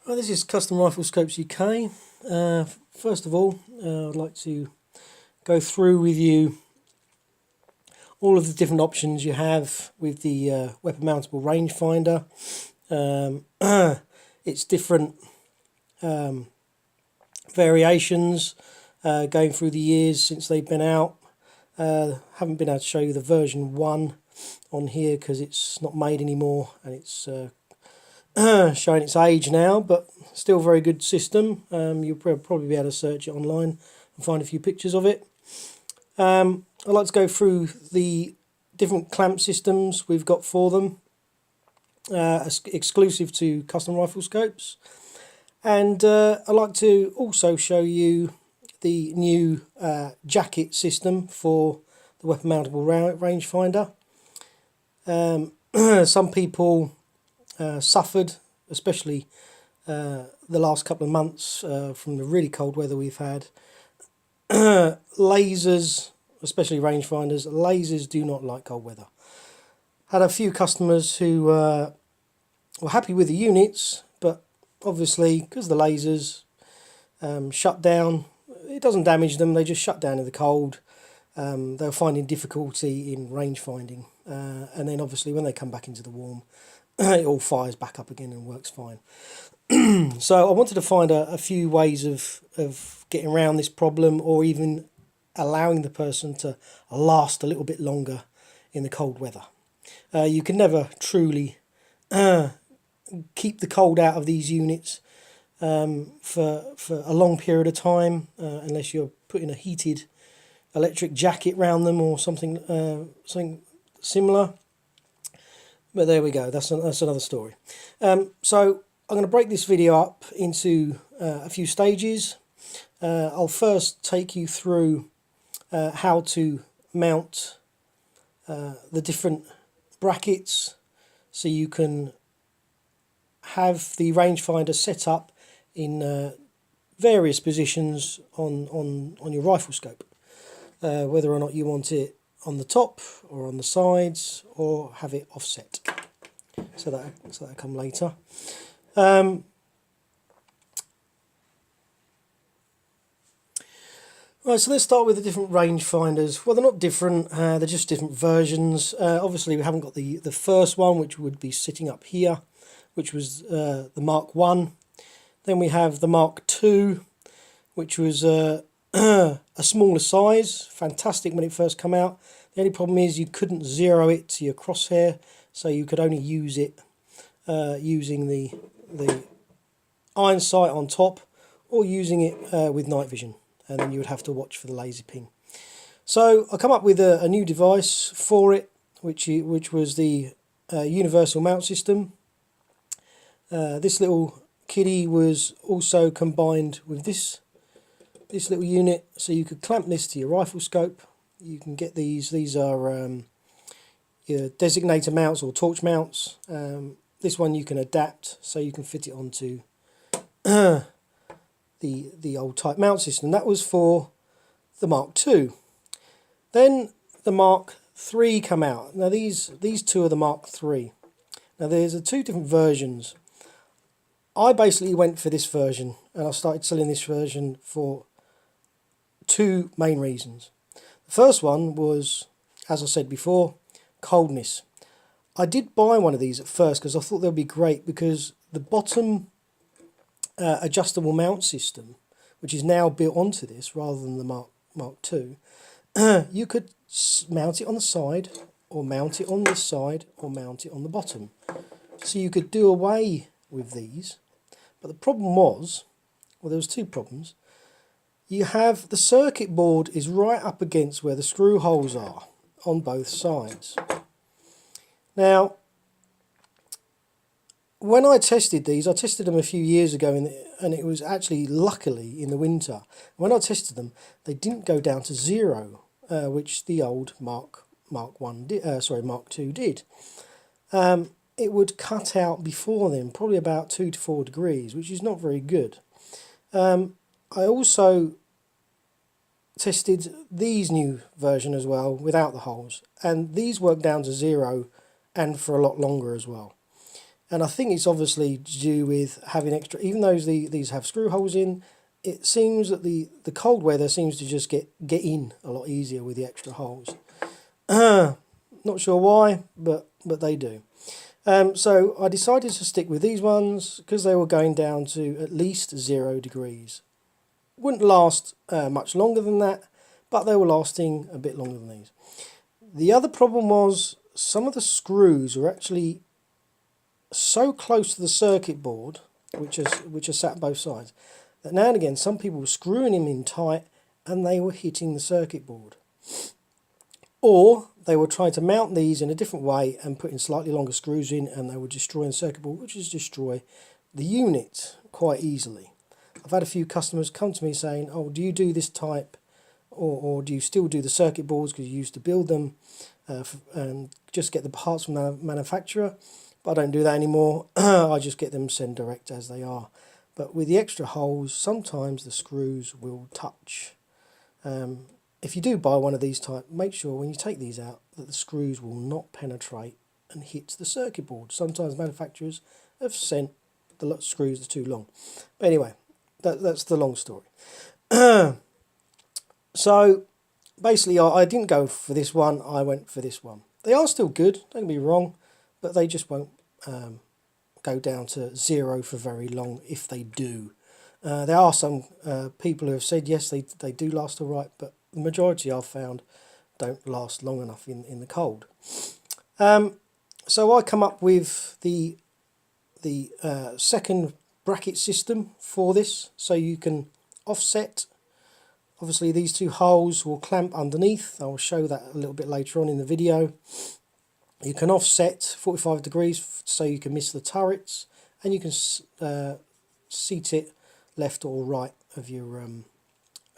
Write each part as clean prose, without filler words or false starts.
Well, this is Custom Rifle Scopes UK. First of all, I'd like to go through with you all of the different options you have with the weapon mountable rangefinder. It's different variations going through the years since they've been out. Haven't been able to show you the version 1 on here because it's not made anymore and it's showing its age now, but still very good system. You'll probably be able to search it online and find a few pictures of it. I'd like to go through the different clamp systems we've got for them, exclusive to Custom Rifle Scopes. And I'd like to also show you the new jacket system for the weapon mountable rangefinder. Some people suffered, especially the last couple of months from the really cold weather we've had. Lasers, especially rangefinders, lasers do not like cold weather. Had a few customers who were happy with the units, but obviously because the lasers shut down, it doesn't damage them, they just shut down in the cold. They were finding difficulty in range finding, and then obviously when they come back into the warm, it all fires back up again and works fine. So I wanted to find a few ways of getting around this problem, or even allowing the person to last a little bit longer in the cold weather. You can never truly keep the cold out of these units for a long period of time, unless you're putting a heated electric jacket around them or something similar. But there we go, that's another story. So I'm going to break this video up into a few stages. I'll first take you through how to mount the different brackets so you can have the rangefinder set up in various positions on your rifle scope, whether or not you want it on the top or on the sides or have it offset. So that'll come later. Right, so let's start with the different rangefinders. Well, they're not different, they're just different versions. Obviously we haven't got the first one, which would be sitting up here, which was the Mark 1. Then we have the Mark 2, which was a smaller size, fantastic when it first came out. The only problem is you couldn't zero it to your crosshair, so you could only use it using the iron sight on top, or using it with night vision, and then you would have to watch for the laser ping. So I come up with a new device for it, which was the universal mount system. This little kiddie was also combined with this little unit, so you could clamp this to your rifle scope. You can get these are your designator mounts or torch mounts. This one you can adapt so you can fit it onto the old type mount system. That was for the Mark II. Then the Mark III come out. Now these two are the Mark III. Now there's two different versions. I basically went for this version, and I started selling this version for two main reasons. The first one was, as I said before, coldness. I did buy one of these at first because I thought they'd be great, because the bottom adjustable mount system, which is now built onto this rather than the Mark II, you could mount it on the side, or mount it on this side, or mount it on the bottom. So you could do away with these. But the problem was, well, there was two problems. You have the circuit board is right up against where the screw holes are on both sides. Now, when I tested these, I tested them a few years ago, and it was actually luckily in the winter. When I tested them, they didn't go down to 0, which the old Mark II did. It would cut out before then, probably about 2 to 4 degrees, which is not very good. I also tested these new version as well without the holes, and these work down to 0 and for a lot longer as well. And I think it's obviously to do with having extra, even though these have screw holes in, it seems that the cold weather seems to just get in a lot easier with the extra holes. Not sure why, but they do. So I decided to stick with these ones because they were going down to at least 0 degrees. Wouldn't last much longer than that, but they were lasting a bit longer than these. The other problem was some of the screws were actually so close to the circuit board, which are sat both sides, that now and again some people were screwing them in tight and they were hitting the circuit board. Or they were trying to mount these in a different way and putting slightly longer screws in, and they were destroying the circuit board, which is destroy the unit quite easily. I've had a few customers come to me saying, oh, do you do this type, or do you still do the circuit boards because you used to build them and just get the parts from the manufacturer? But I don't do that anymore. I just get them sent direct as they are. But with the extra holes, sometimes the screws will touch. If you do buy one of these type, make sure when you take these out that the screws will not penetrate and hit the circuit board. Sometimes manufacturers have sent the screws are too long. But anyway, that's the long story. So basically I didn't go for this one, I went for this one. They are still good, don't get me wrong, but they just won't go down to 0 for very long if they do. There are some people who have said yes, they do last all right, but the majority I've found don't last long enough in the cold. So I come up with the second bracket system for this, so you can offset. Obviously these two holes will clamp underneath. I'll show that a little bit later on in the video. You can offset 45 degrees so you can miss the turrets, and you can seat it left or right of your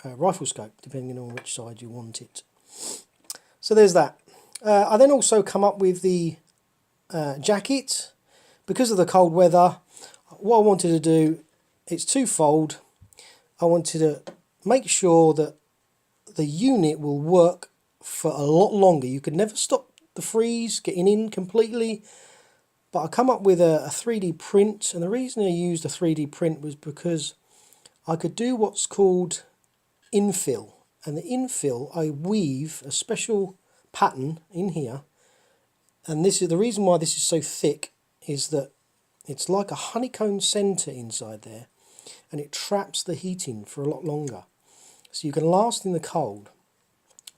rifle scope, depending on which side you want it. So there's that. I then also come up with the jacket. Because of the cold weather, what I wanted to do, it's twofold. I wanted to make sure that the unit will work for a lot longer. You could never stop the freeze getting in completely, but I come up with a 3D print, and the reason I used a 3D print was because I could do what's called infill, and the infill, I weave a special pattern in here, and this is the reason why this is so thick, is that it's like a honeycomb center inside there, and it traps the heat in for a lot longer, so you can last in the cold.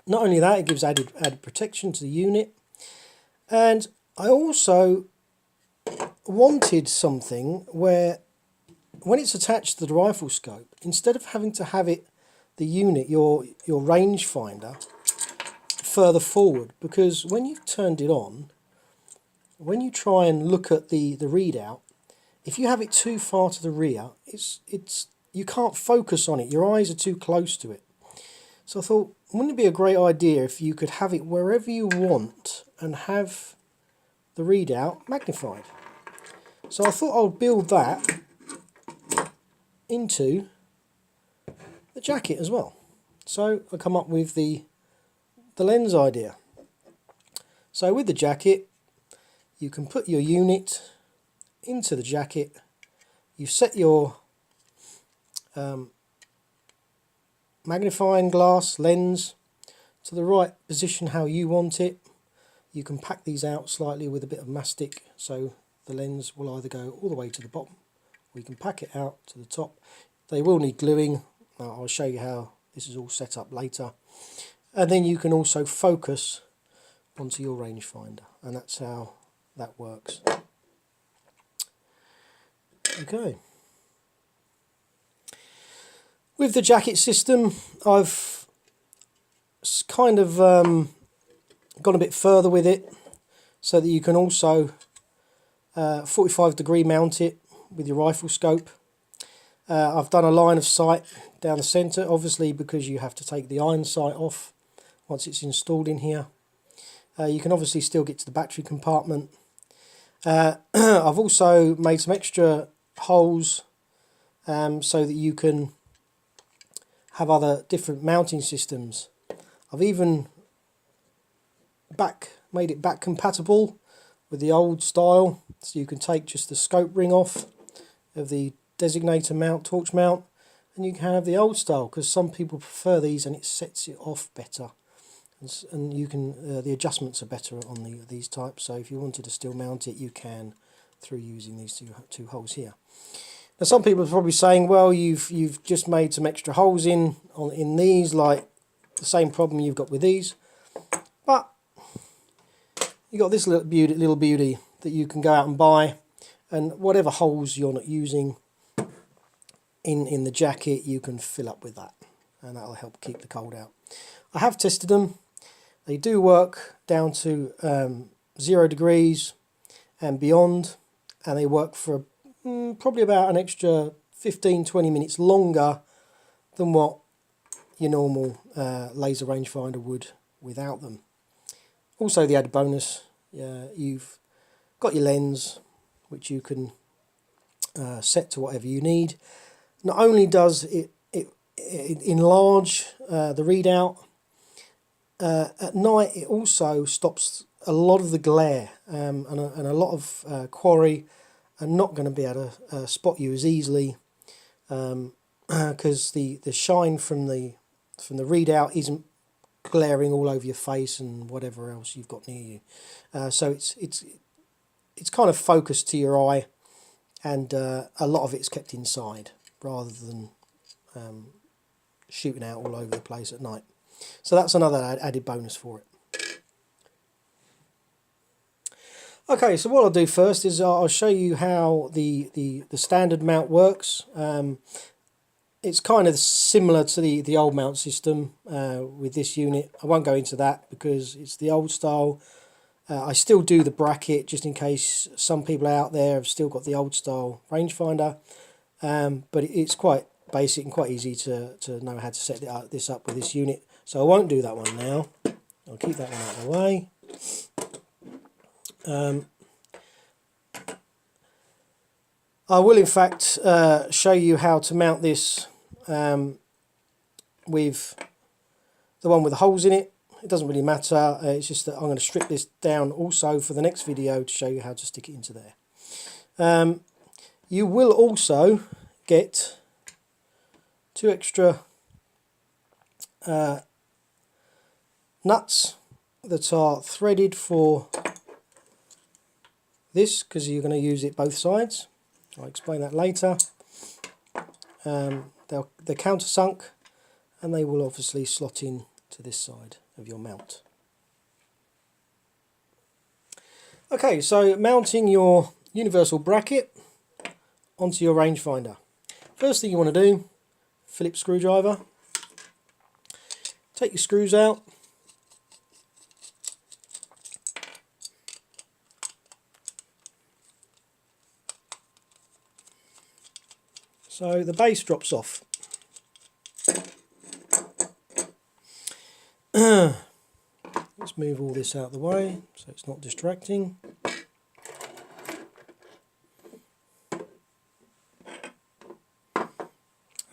Not only that, it gives added protection to the unit. And I also wanted something where when it's attached to the rifle scope, instead of having to have it, the unit, your rangefinder, further forward, because when you've turned it on, when you try and look at the readout, if you have it too far to the rear, you can't focus on it. Your eyes are too close to it. So I thought, wouldn't it be a great idea if you could have it wherever you want and have the readout magnified? So I thought I'd build that into the jacket as well. So I come up with the lens idea. So with the jacket, you can put your unit into the jacket. You set your magnifying glass lens to the right position how you want it. You can pack these out slightly with a bit of mastic, so the lens will either go all the way to the bottom, or you can pack it out to the top. They will need gluing. I'll show you how this is all set up later. And then you can also focus onto your rangefinder, and that's how that works. Okay. With the jacket system, I've kind of gone a bit further with it, so that you can also 45 degree mount it with your rifle scope. I've done a line of sight down the centre, obviously because you have to take the iron sight off once it's installed in here. You can obviously still get to the battery compartment. I've also made some extra holes so that you can have other different mounting systems. I've even made it back compatible with the old style, So you can take just the scope ring off of the designator mount, torch mount, and you can have the old style, because some people prefer these and it sets it off better. And you can the adjustments are better on these types, so if you wanted to still mount it, you can through using these two holes here. Now some people are probably saying, well, you've just made some extra holes in these, like the same problem you've got with these, but you got this little beauty that you can go out and buy, and whatever holes you're not using in the jacket, you can fill up with that, and that'll help keep the cold out. I have tested them. They do work down to 0 degrees and beyond, and they work for probably about an extra 15-20 minutes longer than what your normal laser rangefinder would without them. Also, the added bonus, you've got your lens, which you can set to whatever you need. Not only does it enlarge the readout, at night it also stops a lot of the glare, and a lot of quarry are not going to be able to spot you as easily, because the shine from the readout isn't glaring all over your face and whatever else you've got near you. So it's kind of focused to your eye, and a lot of it's kept inside rather than shooting out all over the place at night. So that's another added bonus for it. Okay, so what I'll do first is I'll show you how the standard mount works. It's kind of similar to the old mount system with this unit. I won't go into that because it's the old style. I still do the bracket just in case some people out there have still got the old style rangefinder, but it's quite basic and quite easy to know how to set this up with this unit. So I won't do that one now. I'll keep that one out of the way. I will in fact show you how to mount this with the one with the holes in it. It doesn't really matter, it's just that I'm going to strip this down also for the next video to show you how to stick it into there. You will also get 2 extra nuts that are threaded for this, because you're going to use it both sides. I'll explain that later. They're countersunk, and they will obviously slot in to this side of your mount. Okay, so mounting your universal bracket onto your rangefinder. First thing you want to do, Phillips screwdriver. Take your screws out. So the base drops off. Let's move all this out of the way so it's not distracting.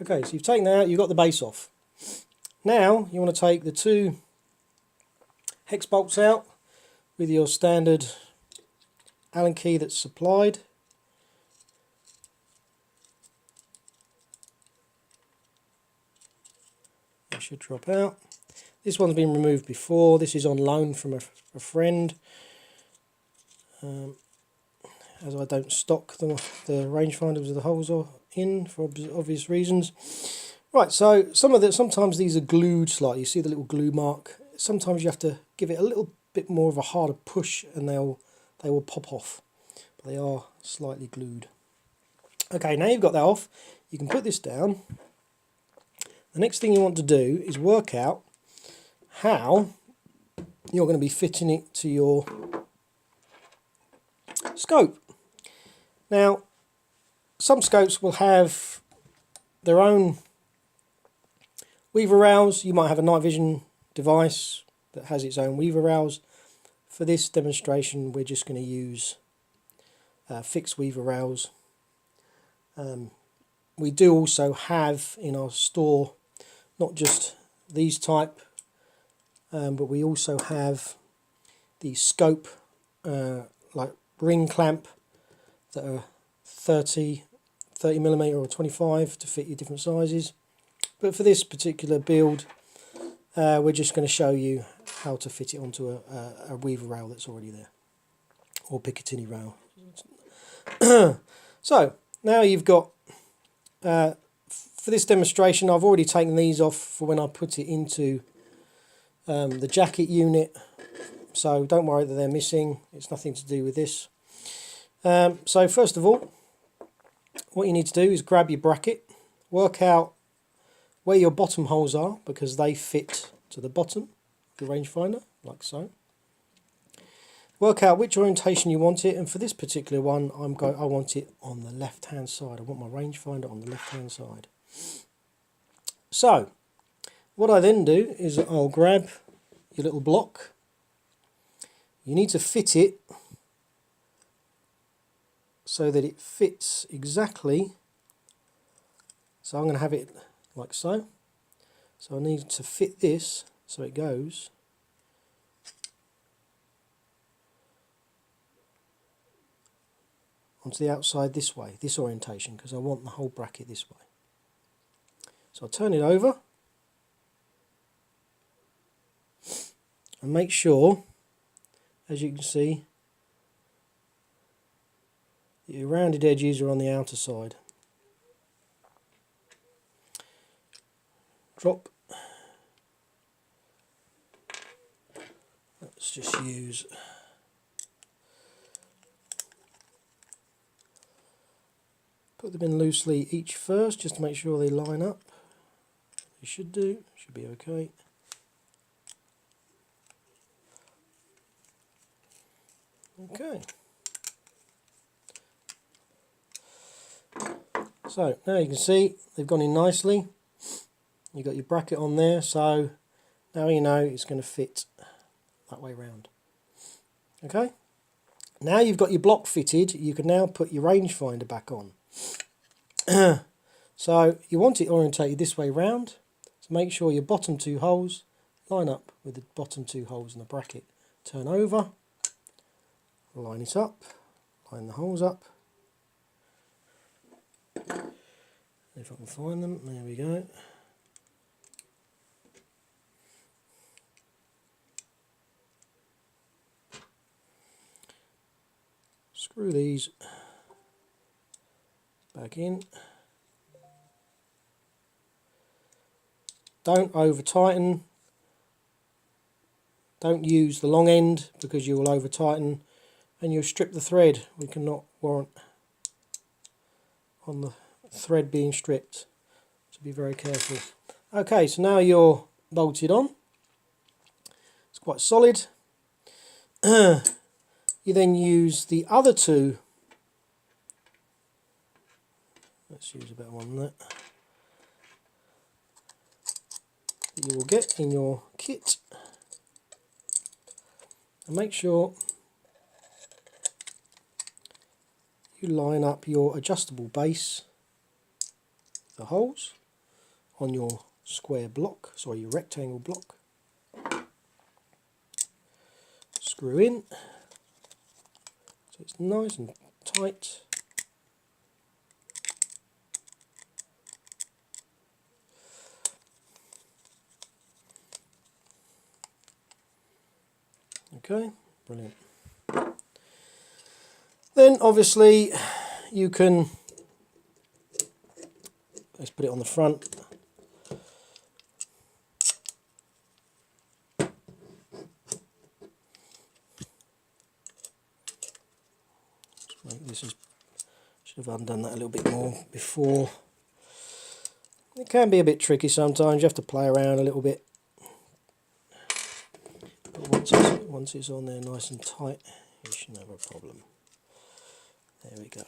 Okay, so you've taken that out, you've got the base off. Now you want to take the 2 hex bolts out with your standard Allen key that's supplied. It should drop out. This one's been removed before. This is on loan from a friend. As I don't stock the rangefinders with the holes in for obvious reasons. Right, so sometimes these are glued slightly. You see the little glue mark. Sometimes you have to give it a little bit more of a harder push, and they will pop off. But they are slightly glued. Okay, now you've got that off, you can put this down. The next thing you want to do is work out how you're going to be fitting it to your scope. Now, some scopes will have their own weaver rails. You might have a night vision device that has its own weaver rails. For this demonstration, we're just going to use fixed weaver rails. We do also have in our store not just these type, but we also have the scope like ring clamp that are 30mm or 25 to fit your different sizes. But for this particular build, we're just going to show you how to fit it onto a weaver rail that's already there, or Picatinny rail. So now you've got, for this demonstration, I've already taken these off for when I put it into the jacket unit, so don't worry that they're missing. It's nothing to do with this. So first of all, what you need to do is grab your bracket, work out where your bottom holes are, because they fit to the bottom of the rangefinder, like so. Work out which orientation you want it, and for this particular one, I want it on the left-hand side. I want my rangefinder on the left-hand side. So, what I then do is I'll grab your little block. You need to fit it so that it fits exactly. So I'm going to have it like so. So I need to fit this so it goes onto the outside this way, this orientation, because I want the whole bracket this way. So I'll turn it over and make sure, as you can see, your rounded edges are on the outer side. Drop. Let's just use put them in loosely each first, just to make sure they line up. They should do, should be okay. Okay. So now you can see they've gone in nicely. You've got your bracket on there, so now you know it's going to fit that way round. Okay. Now you've got your block fitted, you can now put your rangefinder back on. So you want it orientated this way round, so make sure your bottom two holes line up with the bottom two holes in the bracket. Turn over, line it up, line the holes up. If I can find them, there we go. Screw these back in. Don't over tighten. Don't use the long end because you will over tighten and you'll strip the thread. We cannot warrant on the thread being stripped, so be very careful. Okay, so now you're bolted on. It's quite solid. You then use the other two. Let's use a better one than that. That you will get in your kit, and make sure you line up your adjustable base, the holes on your square block, sorry, your rectangle block. Screw in so it's nice and tight. Okay, brilliant. Then obviously you can, let's put it on the front. This is, should have undone that a little bit more before. It can be a bit tricky sometimes, you have to play around a little bit. But once it's on there nice and tight, you shouldn't have a problem. There we go.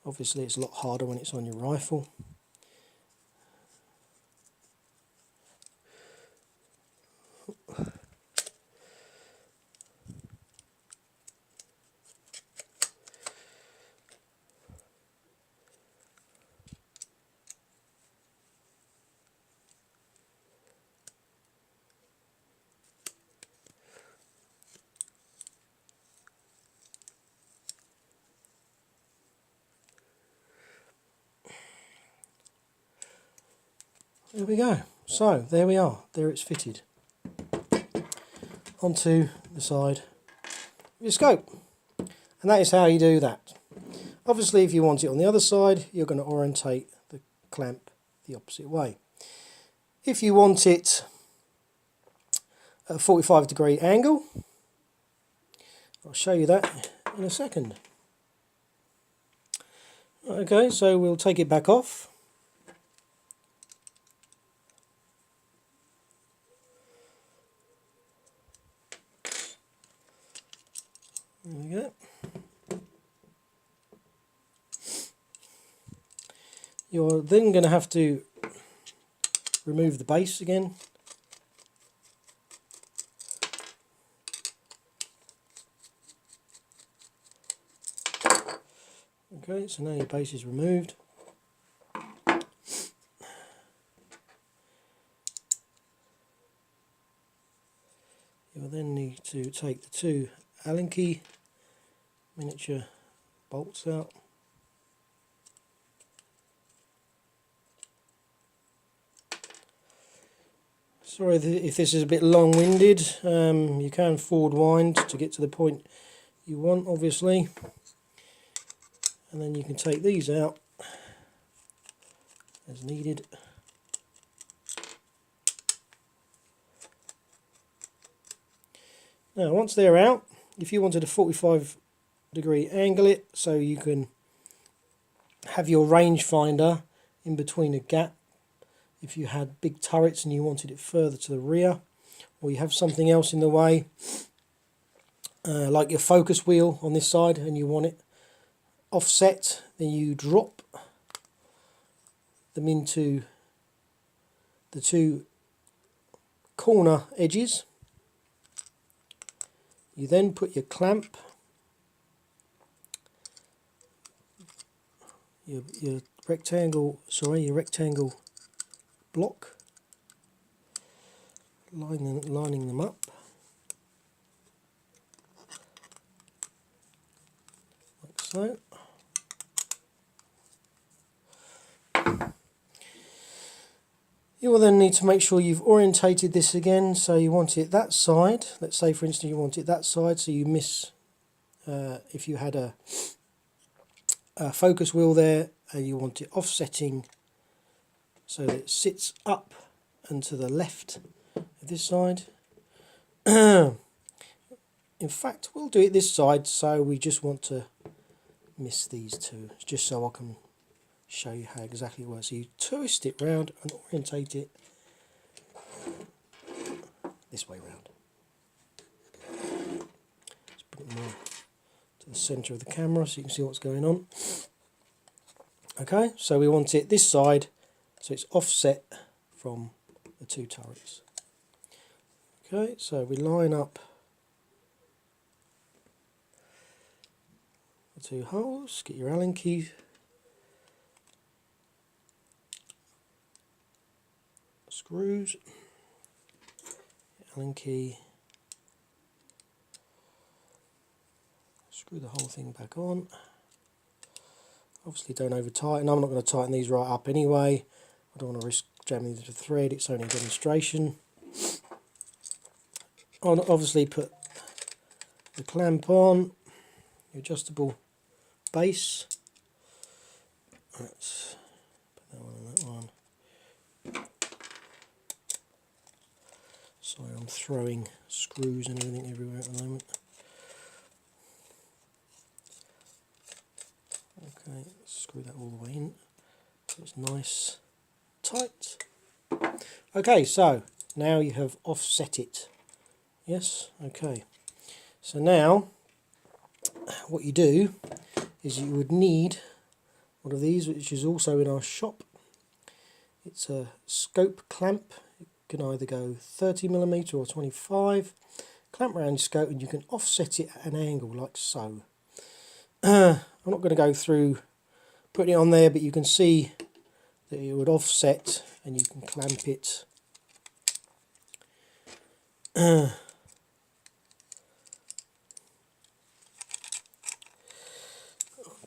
Obviously it's a lot harder when it's on your rifle. There we go. So there we are. There it's fitted onto the side of your scope. And that is how you do that. Obviously, if you want it on the other side, you're going to orientate the clamp the opposite way. If you want it at a 45-degree angle, I'll show you that in a second. Okay, so we'll take it back off. There we go. You're then going to have to remove the base again. Okay, so now your base is removed. You'll then need to take the two Allen key miniature bolts out. Sorry if this is a bit long-winded. You can forward wind to get to the point you want, obviously. And then you can take these out as needed. Now, once they're out, if you wanted a 45-degree angle it so you can have your rangefinder in between a gap, if you had big turrets and you wanted it further to the rear, or you have something else in the way, like your focus wheel on this side and you want it offset, then you drop them into the two corner edges. You then put your clamp, your rectangle block, lining them up like so. You will then need to make sure you've orientated this again, so you want it that side. Let's say, for instance, you want it that side, so you miss, if you had a focus wheel there, you want it offsetting so that it sits up and to the left of this side. In fact, we'll do it this side, so we just want to miss these two, just so I can show you how exactly it works. So you twist it round and orientate it this way round. Let's put it more to the centre of the camera so you can see what's going on. Okay, so we want it this side so it's offset from the two turrets. Okay, so we line up the two holes, get your Allen key, screws, Allen key, screw the whole thing back on. Obviously don't over tighten. I'm not going to tighten these right up anyway. I don't want to risk jamming the thread, it's only a demonstration. I'll obviously put the clamp on, the adjustable base. Let's put that one and that one. Sorry, I'm throwing screws and everything everywhere at the moment. Okay, screw that all the way in so it's nice, tight. Okay, so now you have offset it. Yes, okay. So now what you do is you would need one of these, which is also in our shop. It's a scope clamp. It can either go 30mm or 25. Clamp around your scope and you can offset it at an angle like so. I'm not going to go through putting it on there, but you can see that it would offset and you can clamp it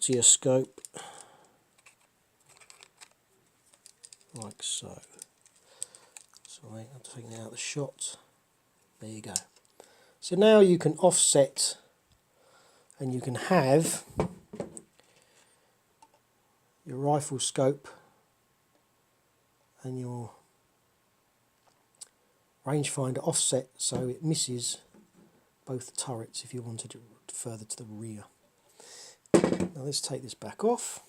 to your scope like so. taking it out of the shot. There you go. So now you can offset and you can have your rifle scope and your rangefinder offset so it misses both turrets if you wanted it further to the rear. Now let's take this back off.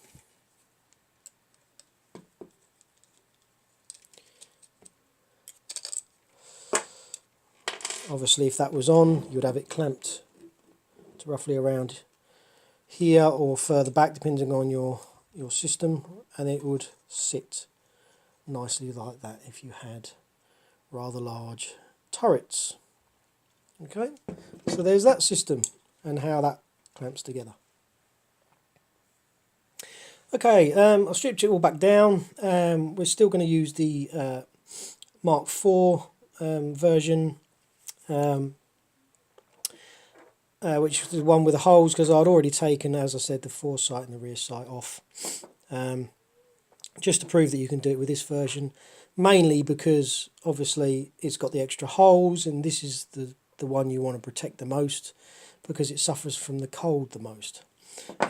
Obviously if that was on, you would have it clamped to roughly around here or further back depending on your system, and it would sit nicely like that if you had rather large turrets. Okay, so there's that system and how that clamps together. Okay, I stripped it all back down. We're still going to use the Mark IV version, which is the one with the holes, because I'd already taken, as I said, the foresight and the rear sight off, just to prove that you can do it with this version, mainly because obviously it's got the extra holes, and this is the one you want to protect the most because it suffers from the cold the most.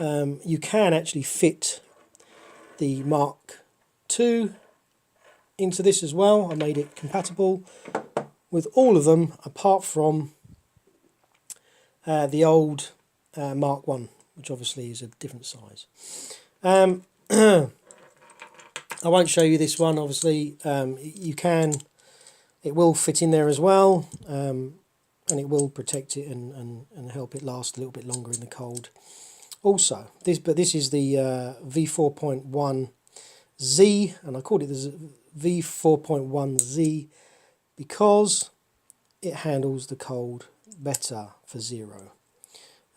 You can actually fit the Mark II into this as well. I made it compatible with all of them apart from the old Mark I, which obviously is a different size. I won't show you this one, obviously. It will fit in there as well, and it will protect it and help it last a little bit longer in the cold. Also, this is the V4.1Z, and I called it the V4.1Z because it handles the cold better for 0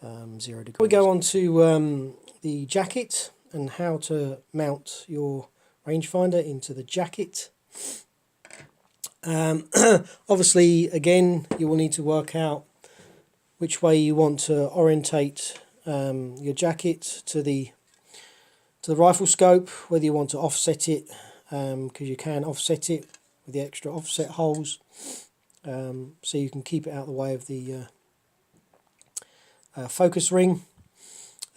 degrees. We go on to the jacket and how to mount your rangefinder into the jacket. Obviously, again, you will need to work out which way you want to orientate your jacket to the rifle scope, whether you want to offset it, because you can offset it with the extra offset holes, so you can keep it out of the way of the focus ring,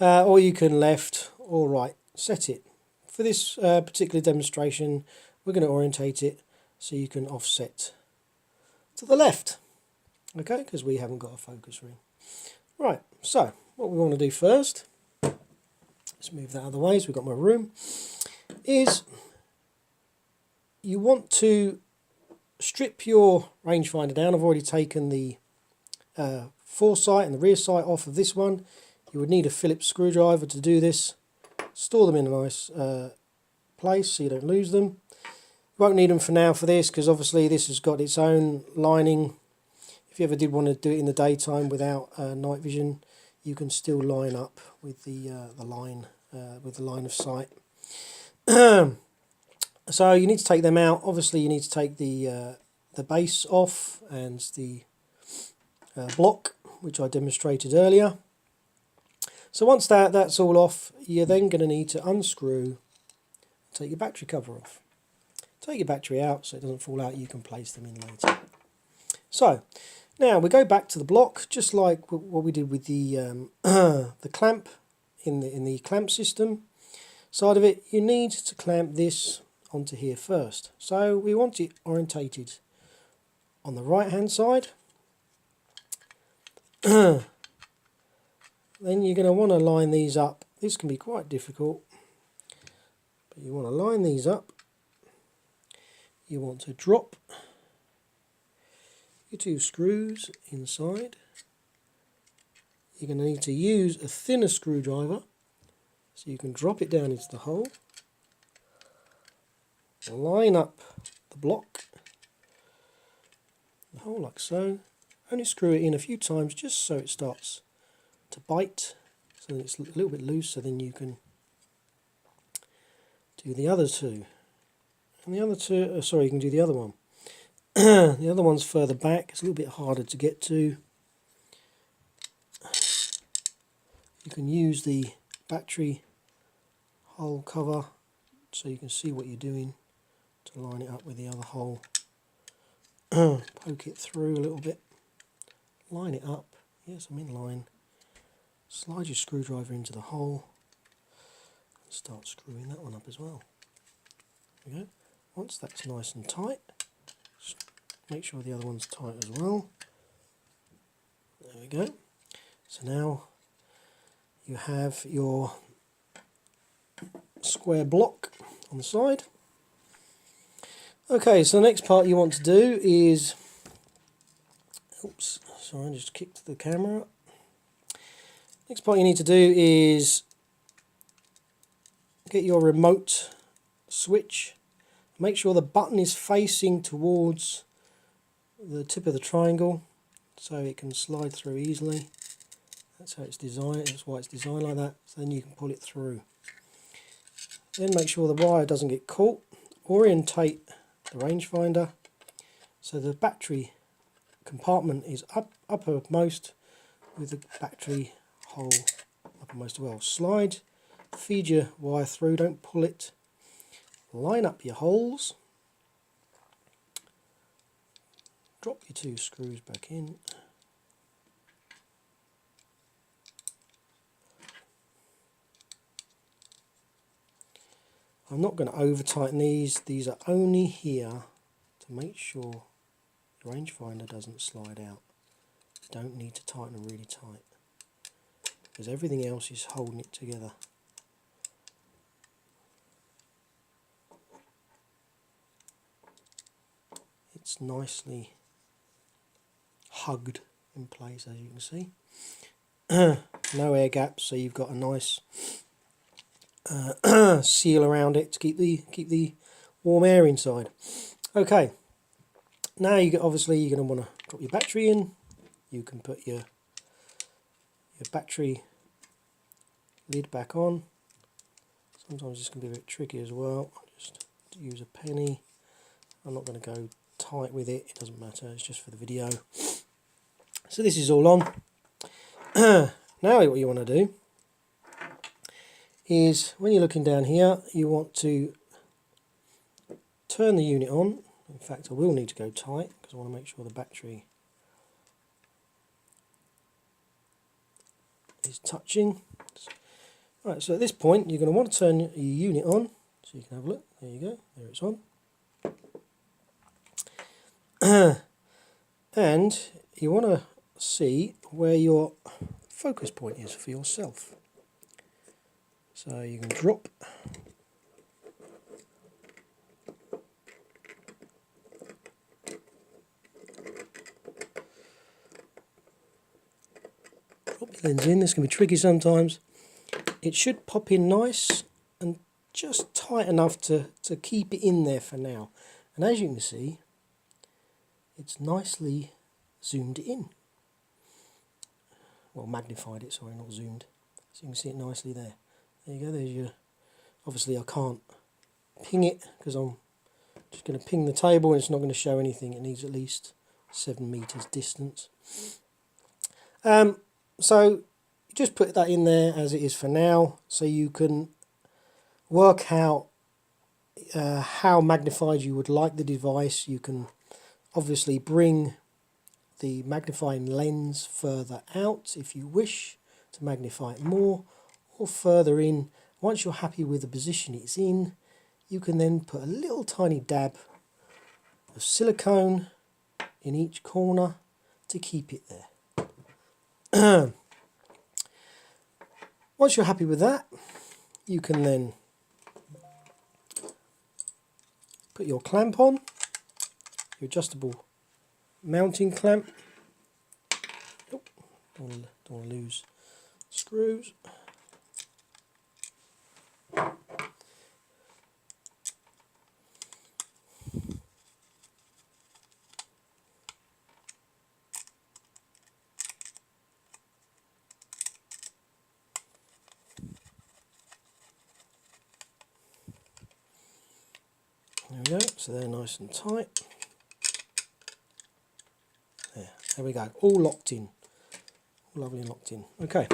or you can left or right set it. For this particular demonstration, we're going to orientate it so you can offset to the left, okay, because we haven't got a focus ring. Right, so what we want to do first, let's move that out of the way so we've got more room, is you want to strip your rangefinder down. I've already taken the foresight and the rear sight off of this one. You would need a Phillips screwdriver to do this. Store them in a nice place so you don't lose them. You won't need them for now for this, because obviously this has got its own lining. If you ever did want to do it in the daytime without night vision, you can still line up with the line of sight. So you need to take them out. Obviously you need to take the base off and the block, which I demonstrated earlier. So once that's all off, you're then going to need to unscrew, take your battery cover off. Take your battery out so it doesn't fall out. You can place them in later. So now we go back to the block, just like what we did with the the clamp in the clamp system side of it. You need to clamp this onto here first. So we want it orientated on the right hand side. Then you're going to want to line these up. This can be quite difficult, but you want to line these up. You want to drop your 2 screws inside. You're going to need to use a thinner screwdriver so you can drop it down into the hole. Line up the block, the hole like so. Only screw it in a few times just so it starts to bite, so that it's a little bit loose, so then you can do the other 2. And the other 2, sorry, you can do the other one. The other one's further back, it's a little bit harder to get to. You can use the battery hole cover so you can see what you're doing to line it up with the other hole poke it through a little bit, line it up. Yes, I'm in line. Slide your screwdriver into the hole and start screwing that one up as well. There we go. Once that's nice and tight, make sure the other one's tight as well. There we go. So now you have your square block on the side. Okay, so the next part you want to do is, oops, sorry, I just kicked the camera up. Next part you need to do is get your remote switch. Make sure the button is facing towards the tip of the triangle so it can slide through easily. That's how it's designed, that's why it's designed like that, so then you can pull it through. Then make sure the wire doesn't get caught. Orientate the rangefinder so the battery compartment is uppermost with the battery hole uppermost as well. Slide, feed your wire through, don't pull it. Line up your holes. Drop your two screws back in. I'm not going to over tighten these. These are only here to make sure the rangefinder doesn't slide out. You don't need to tighten them really tight because everything else is holding it together. It's nicely hugged in place, as you can see. No air gaps, so you've got a nice seal around it to keep the warm air inside. Okay, now obviously you're going to want to drop your battery in. You can put your battery lid back on. Sometimes this can be a bit tricky as well. Just use a penny. I'm not going to go tight with it, it doesn't matter, it's just for the video. So this is all on. Now what you want to do is, when you're looking down here, you want to turn the unit on. In fact, I will need to go tight because I want to make sure the battery is touching. Right, so at this point you're going to want to turn your unit on so you can have a look. There you go, there it's on. And you want to see where your focus point is for yourself. So you can drop your lens in. This can be tricky sometimes. It should pop in nice and just tight enough to keep it in there for now. And as you can see, it's nicely zoomed in. Well, magnified it, sorry, not zoomed. So you can see it nicely there. There you go, there's your... Obviously I can't ping it because I'm just going to ping the table and it's not going to show anything. It needs at least 7 meters distance. So you just put that in there as it is for now, so you can work out how magnified you would like the device. You can obviously bring the magnifying lens further out if you wish to magnify it more, or further in. Once you're happy with the position it's in, you can then put a little tiny dab of silicone in each corner to keep it there. Once you're happy with that, you can then put your clamp on, your adjustable mounting clamp. Oh, don't want to lose screws. There we go, so they're nice and tight. There we go, all locked in. All lovely locked in. Okay,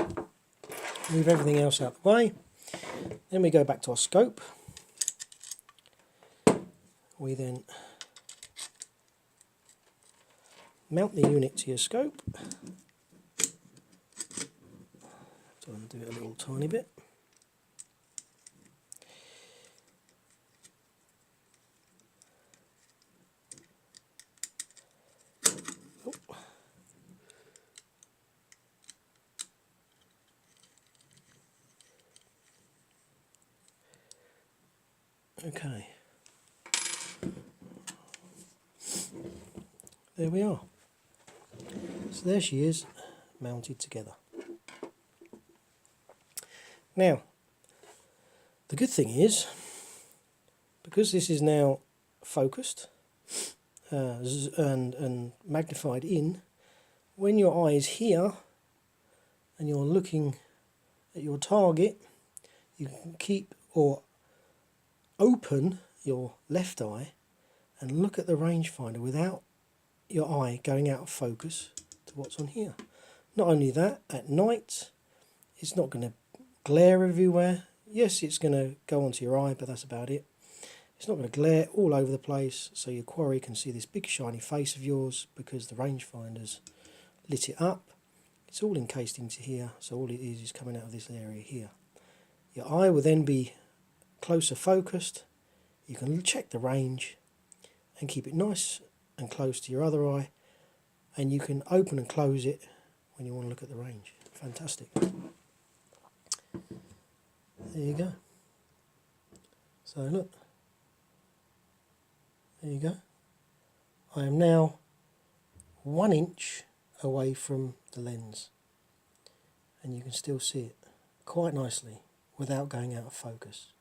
move everything else out the way. Then we go back to our scope. We then mount the unit to your scope. So undo it a little tiny bit. Okay, there we are. So there she is, mounted together. Now, the good thing is, because this is now focused and magnified in, when your eye is here and you're looking at your target, you can keep or open your left eye and look at the rangefinder without your eye going out of focus to what's on here. Not only that, at night it's not going to glare everywhere. Yes, it's going to go onto your eye, but that's about it. It's not going to glare all over the place, so your quarry can see this big shiny face of yours because the rangefinder's lit it up. It's all encased into here, so all it is coming out of this area here. Your eye will then be closer focused. You can check the range and keep it nice and close to your other eye, and you can open and close it when you want to look at the range. Fantastic. There you go. So look, there you go. I am now 1 inch away from the lens, and you can still see it quite nicely without going out of focus.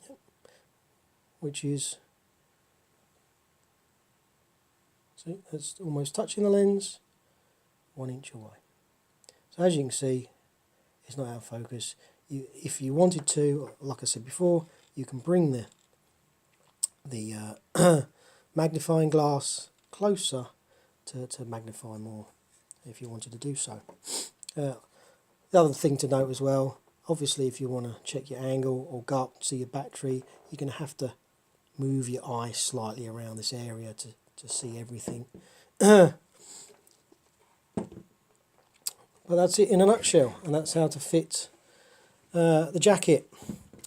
Yep. Which is, see, that's almost touching the lens, 1 inch away. So as you can see, it's not out of focus. If you wanted to, like I said before, you can bring the magnifying glass closer to magnify more if you wanted to do so. The other thing to note as well, obviously if you want to check your angle or go up, see your battery, you're going to have to move your eye slightly around this area to see everything. But that's it in a nutshell, and that's how to fit the jacket.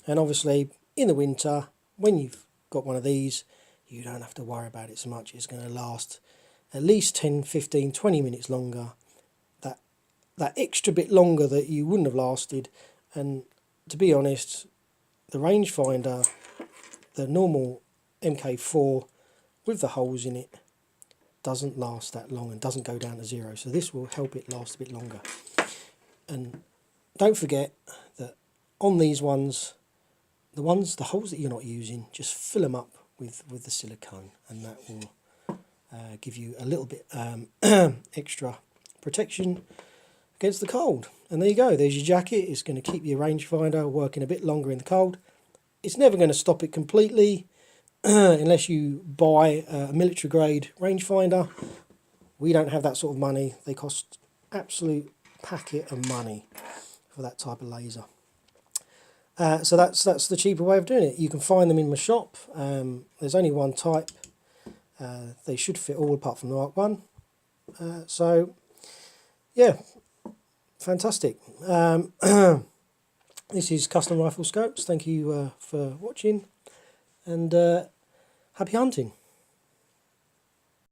And obviously in the winter, when you've got one of these, you don't have to worry about it so much. It's going to last at least 10, 15, 20 minutes longer. That extra bit longer that you wouldn't have lasted. And to be honest, the rangefinder, the normal MK4 with the holes in it, doesn't last that long and doesn't go down to zero. So this will help it last a bit longer. And don't forget that on these ones, the holes that you're not using, just fill them up with the silicone, and that will give you a little bit extra protection against the cold. And there you go, there's your jacket. It's going to keep your rangefinder working a bit longer in the cold. It's never going to stop it completely unless you buy a military grade rangefinder. We don't have that sort of money. They cost absolute packet of money for that type of laser. So that's the cheaper way of doing it. You can find them in my shop. There's only one type. They should fit all apart from the Mark 1. So yeah, fantastic. This is Custom Rifle Scopes. Thank you for watching, and happy hunting.